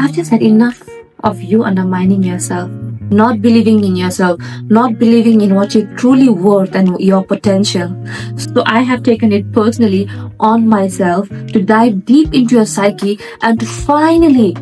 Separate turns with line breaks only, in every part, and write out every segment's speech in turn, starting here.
I've just had enough of you undermining yourself, not believing in yourself, not believing in what you're truly worth and your potential. So I have taken it personally on myself to dive deep into your psyche and to finally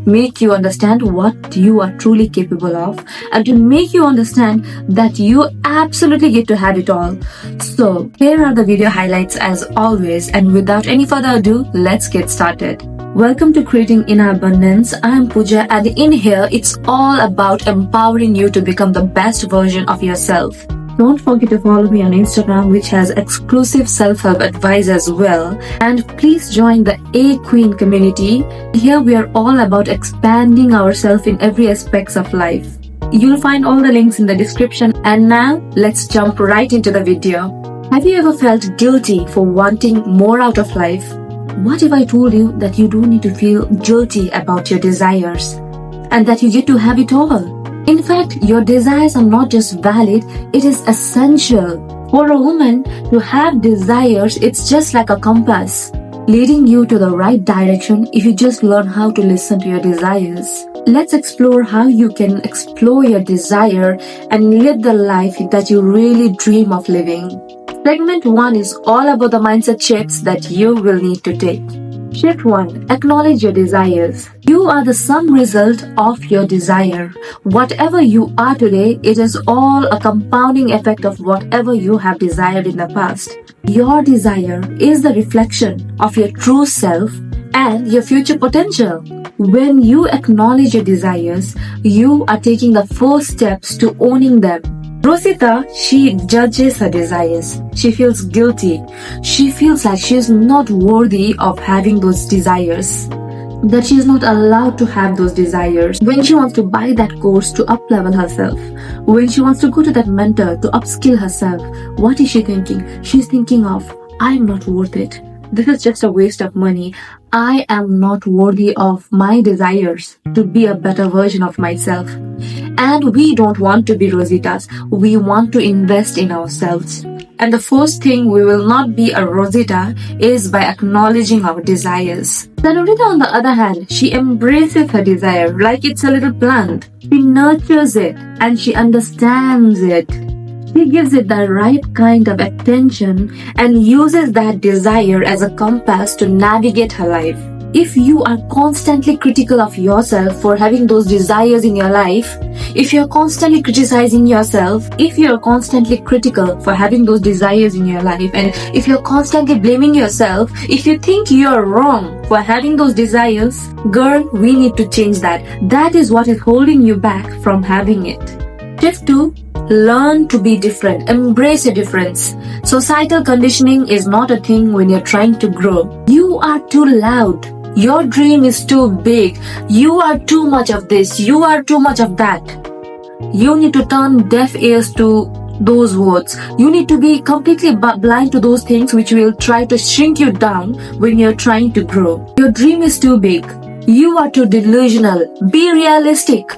make you understand what you are truly capable of, and to make you understand that you absolutely get to have it all. So here are the video highlights as always, and without any further ado, let's get started. Welcome to Creating Inner Abundance. I am Pooja, and in here it's all about empowering you to become the best version of yourself. Don't forget to follow me on Instagram, which has exclusive self-help advice as well. And please join the A Queen community. Here we are all about expanding ourselves in every aspects of life. You'll find all the links in the description. And now let's jump right into the video. Have you ever felt guilty for wanting more out of life? What if I told you that you don't need to feel guilty about your desires and that you get to have it all? In fact, your desires are not just valid, it is essential. For a woman to have desires, it's just like a compass, leading you to the right direction if you just learn how to listen to your desires. Let's explore how you can explore your desire and live the life that you really dream of living. Segment 1 is all about the mindset shifts that you will need to take. Shift 1. Acknowledge your desires. You are the sum result of your desire. Whatever you are today, it is all a compounding effect of whatever you have desired in the past. Your desire is the reflection of your true self and your future potential. When you acknowledge your desires, you are taking the first steps to owning them. Rosita, she judges her desires. She feels guilty. She feels like she is not worthy of having those desires, that she is not allowed to have those desires. When she wants to buy that course to up-level herself, when she wants to go to that mentor to upskill herself, what is she thinking? She's thinking of, I'm not worth it. This is just a waste of money. I am not worthy of my desires to be a better version of myself. And we don't want to be Rositas. We want to invest in ourselves. And the first thing we will not be a Rosita is by acknowledging our desires. Senorita, on the other hand, she embraces her desire like it's a little plant. She nurtures it and she understands it. She gives it the right kind of attention and uses that desire as a compass to navigate her life. If you are constantly critical of yourself for having those desires in your life, if you're constantly criticizing yourself, if you're constantly critical for having those desires in your life, and if you're constantly blaming yourself, if you think you're wrong for having those desires, girl, we need to change that. That is what is holding you back from having it. Shift 2. Learn to be different. Embrace your difference. Societal conditioning is not a thing when you're trying to grow. You are too loud. Your dream is too big. You are too much of this. You are too much of that. You need to turn deaf ears to those words. You need to be completely blind to those things which will try to shrink you down when you're trying to grow. Your dream is too big. You are too delusional. Be realistic.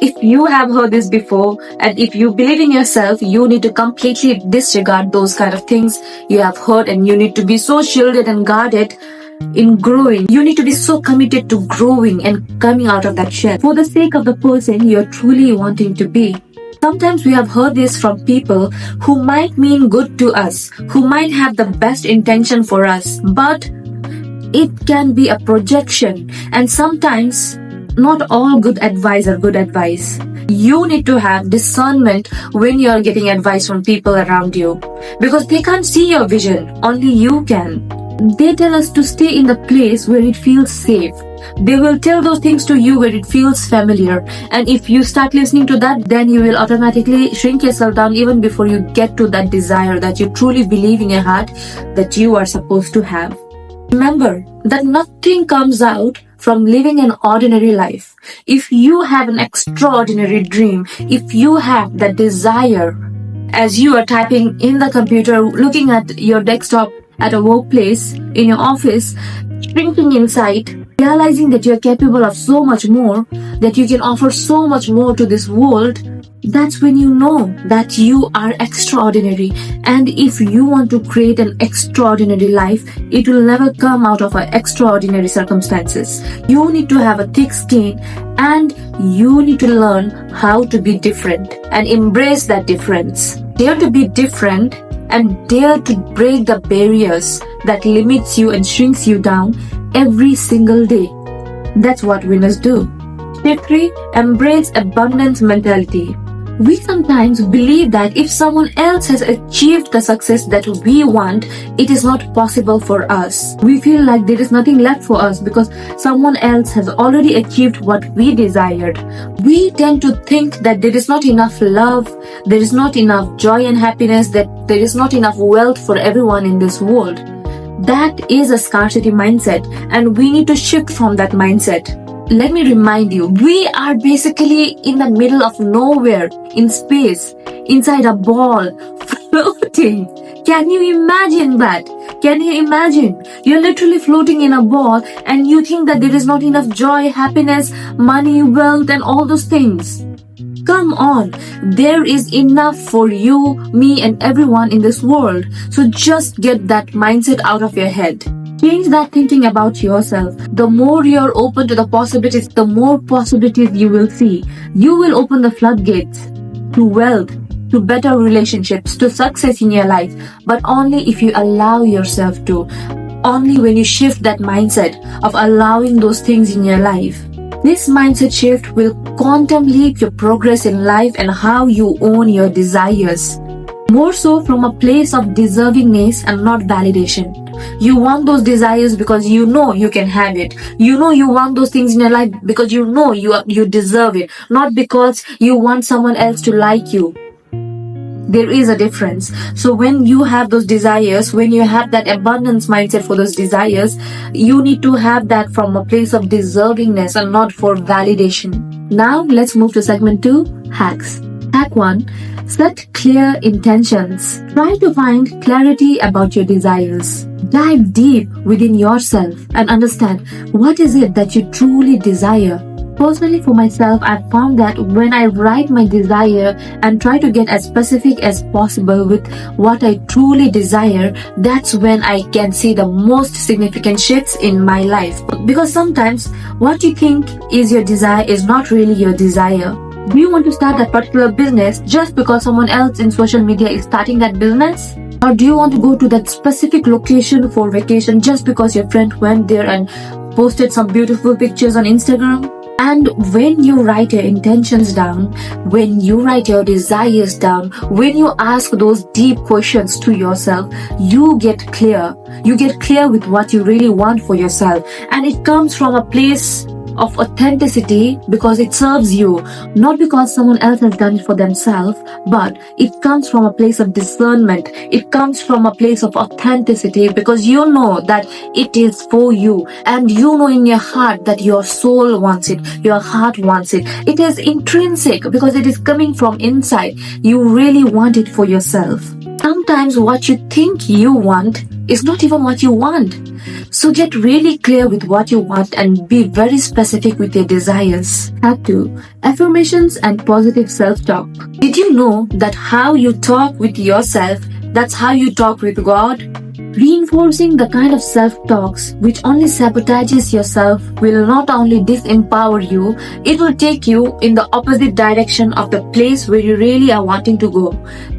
If you have heard this before, and if you believe in yourself, you need to completely disregard those kind of things you have heard, and you need to be so shielded and guarded in growing. You need to be so committed to growing and coming out of that shell for the sake of the person you're truly wanting to be. Sometimes we have heard this from people who might mean good to us, who might have the best intention for us, but it can be a projection, and sometimes not all good advice are good advice. You need to have discernment when you're getting advice from people around you, because they can't see your vision, only you can. They tell us to stay in the place where it feels safe. They will tell those things to you where it feels familiar, and if you start listening to that, then you will automatically shrink yourself down even before you get to that desire that you truly believe in your heart that you are supposed to have. Remember that nothing comes out from living an ordinary life. If you have an extraordinary dream, if you have that desire, as you are typing in the computer, looking at your desktop at a workplace, in your office, shrinking inside, realizing that you're capable of so much more, that you can offer so much more to this world, That's when you know that you are extraordinary. And if you want to create an extraordinary life, it will never come out of extraordinary circumstances. You need to have a thick skin, and you need to learn how to be different and embrace that difference. Dare to be different and dare to break the barriers that limits you and shrinks you down every single day. That's what winners do. Step 3. Embrace abundance mentality. We sometimes believe that if someone else has achieved the success that we want, it is not possible for us. We feel like there is nothing left for us because someone else has already achieved what we desired. We tend to think that there is not enough love, there is not enough joy and happiness, that there is not enough wealth for everyone in this world. That is a scarcity mindset, and we need to shift from that mindset. Let me remind you, we are basically in the middle of nowhere, in space, inside a ball, floating. Can you imagine that? Can you imagine? You're literally floating in a ball and you think that there is not enough joy, happiness, money, wealth, and all those things. Come on, there is enough for you, me, and everyone in this world. So just get that mindset out of your head. Change that thinking about yourself. The more you're open to the possibilities, the more possibilities you will see. You will open the floodgates to wealth, to better relationships, to success in your life, but only if you allow yourself to. Only when you shift that mindset of allowing those things in your life. This mindset shift will quantum leap your progress in life and how you own your desires. More so from a place of deservingness and not validation. You want those desires because you know you can have it. You know you want those things in your life because you know you deserve it. Not because you want someone else to like you. There is a difference. So when you have those desires, when you have that abundance mindset for those desires, you need to have that from a place of deservingness and not for validation. Now let's move to segment 2, hacks. Hack 1. Set clear intentions. Try to find clarity about your desires. Dive deep within yourself and understand what is it that you truly desire. Personally, for myself, I've found that when I write my desire and try to get as specific as possible with what I truly desire, that's when I can see the most significant shifts in my life. Because sometimes what you think is your desire is not really your desire. Do you want to start that particular business just because someone else in social media is starting that business? Or do you want to go to that specific location for vacation just because your friend went there and posted some beautiful pictures on Instagram? And when you write your intentions down, when you write your desires down, when you ask those deep questions to yourself, you get clear. You get clear with what you really want for yourself. And it comes from a place of authenticity because it serves you, not because someone else has done it for themselves, but it comes from a place of discernment. It comes from a place of authenticity because you know that it is for you, and you know in your heart that your soul wants it, your heart wants it. It is intrinsic because it is coming from inside. You really want it for yourself. Sometimes what you think you want is not even what you want. So get really clear with what you want and be very specific with your desires. Hack 2. Affirmations and positive self-talk. Did you know that how you talk with yourself, that's how you talk with God? Reinforcing the kind of self-talks which only sabotages yourself will not only disempower you, it will take you in the opposite direction of the place where you really are wanting to go.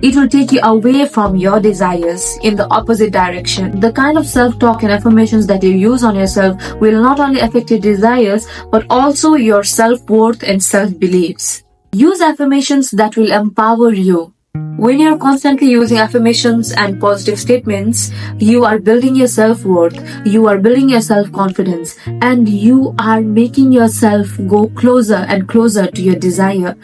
It will take you away from your desires in the opposite direction. The kind of self-talk and affirmations that you use on yourself will not only affect your desires but also your self-worth and self-beliefs. Use affirmations that will empower you. When you're constantly using affirmations and positive statements, you are building your self-worth, you are building your self-confidence, and you are making yourself go closer and closer to your desire.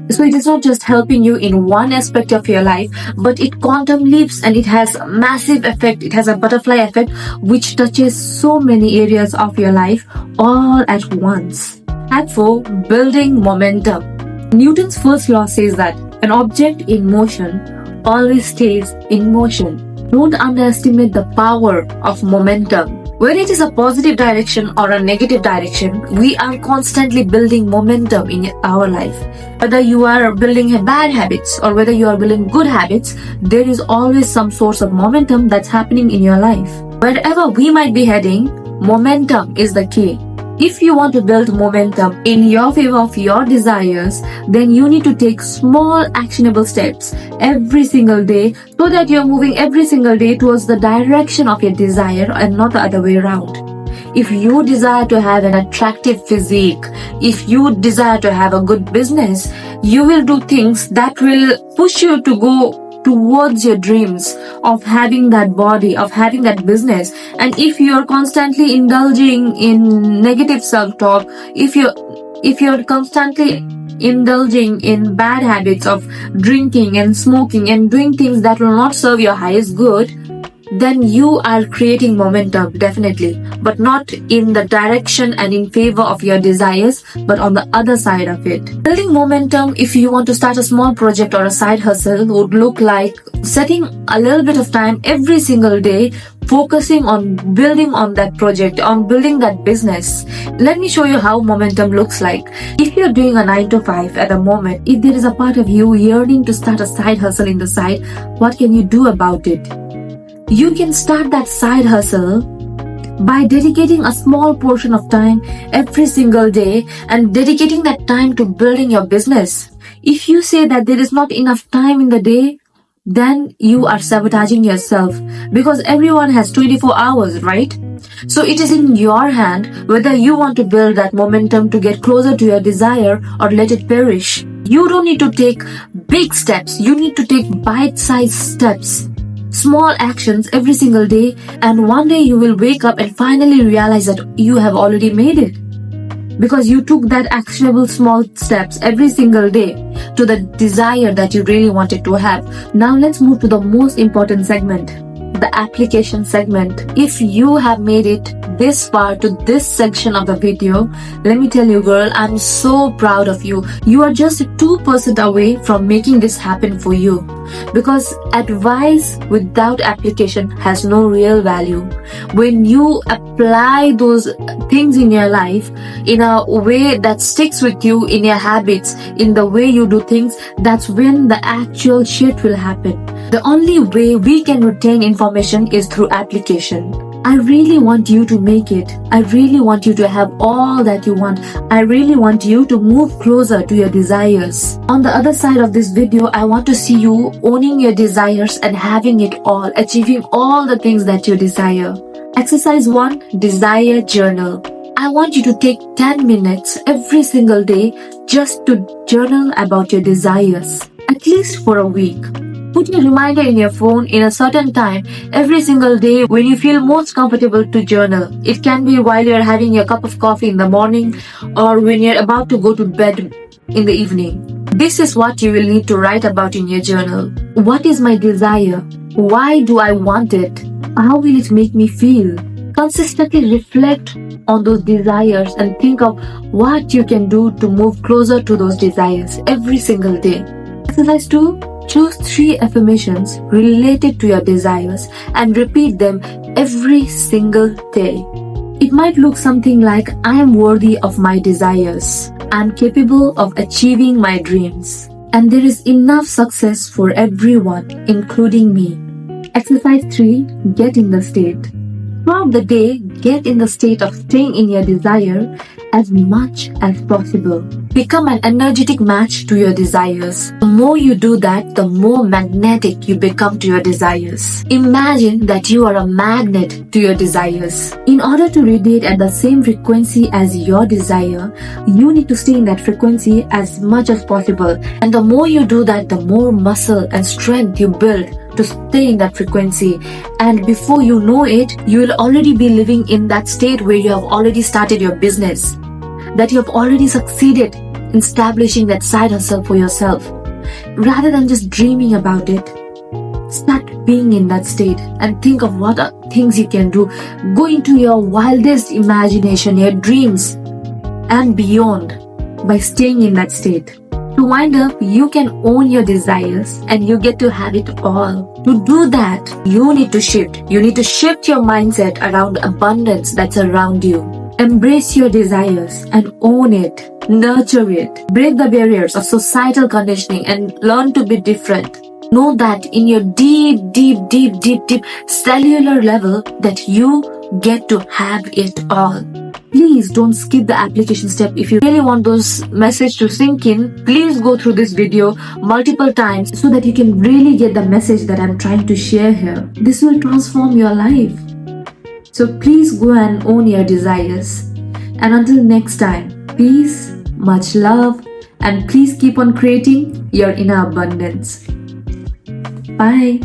So it is not just helping you in one aspect of your life, but it quantum leaps and it has a massive effect. It has a butterfly effect which touches so many areas of your life all at once. Hack 4. Building momentum. Newton's first law says that an object in motion always stays in motion. Don't underestimate the power of momentum. Whether it is a positive direction or a negative direction, we are constantly building momentum in our life. Whether you are building bad habits or whether you are building good habits, there is always some source of momentum that's happening in your life. Wherever we might be heading, momentum is the key. If you want to build momentum in your favor of your desires, then you need to take small actionable steps every single day so that you're moving every single day towards the direction of your desire and not the other way around. If you desire to have an attractive physique, if you desire to have a good business, you will do things that will push you to go towards your dreams of having that body, of having that business. And if you're constantly indulging in negative self-talk, if you're constantly indulging in bad habits of drinking and smoking and doing things that will not serve your highest good, then you are creating momentum, definitely, but not in the direction and in favor of your desires, but on the other side of it. Building momentum, if you want to start a small project or a side hustle, would look like setting a little bit of time every single day, focusing on building on that project, on building that business. Let me show you how momentum looks like. If you're doing a 9 to 5 at the moment, if there is a part of you yearning to start a side hustle in the side, what can you do about it? You can start that side hustle by dedicating a small portion of time every single day and dedicating that time to building your business. If you say that there is not enough time in the day, then you are sabotaging yourself, because everyone has 24 hours, right? So it is in your hand whether you want to build that momentum to get closer to your desire or let it perish. You don't need to take big steps. You need to take bite-sized steps. Small actions every single day, and one day you will wake up and finally realize that you have already made it, because you took that actionable small steps every single day to the desire that you really wanted to have. Now let's move to the most important segment, the application segment. If you have made it this far to this section of the video, let me tell you, girl, I'm so proud of you. You are just 2% away from making this happen for you, because advice without application has no real value. When you apply those things in your life in a way that sticks with you, in your habits, in the way you do things, that's when the actual shit will happen. The only way we can retain information is through application. I really want you to make it. I really want you to have all that you want. I really want you to move closer to your desires. On the other side of this video, I want to see you owning your desires and having it all, achieving all the things that you desire. Exercise 1, Desire Journal. I want you to take 10 minutes every single day just to journal about your desires, at least for a week. Put a reminder in your phone in a certain time every single day when you feel most comfortable to journal. It can be while you're having your cup of coffee in the morning or when you're about to go to bed in the evening. This is what you will need to write about in your journal. What is my desire? Why do I want it? How will it make me feel? Consistently reflect on those desires and think of what you can do to move closer to those desires every single day. Exercise 2. Choose 3 affirmations related to your desires and repeat them every single day. It might look something like, I am worthy of my desires. I am capable of achieving my dreams. And there is enough success for everyone, including me. Exercise 3. Get in the state. Throughout the day, get in the state of staying in your desire as much as possible. Become an energetic match to your desires. The more you do that, the more magnetic you become to your desires. Imagine that you are a magnet to your desires. In order to radiate at the same frequency as your desire, you need to stay in that frequency as much as possible. And the more you do that, the more muscle and strength you build to stay in that frequency. And before you know it, you will already be living in that state where you have already started your business, that you have already succeeded in establishing that side hustle for yourself. Rather than just dreaming about it, start being in that state and think of what are things you can do. Go into your wildest imagination, your dreams and beyond by staying in that state. To wind up, you can own your desires and you get to have it all. To do that, you need to shift. You need to shift your mindset around abundance that's around you. Embrace your desires and own it. Nurture it. Break the barriers of societal conditioning and learn to be different. Know that in your deep cellular level that you get to have it all. Please don't skip the application step. If you really want those messages to sink in, please go through this video multiple times so that you can really get the message that I'm trying to share here. This will transform your life. So please go and own your desires. And until next time, peace, much love, and please keep on creating your inner abundance. Bye.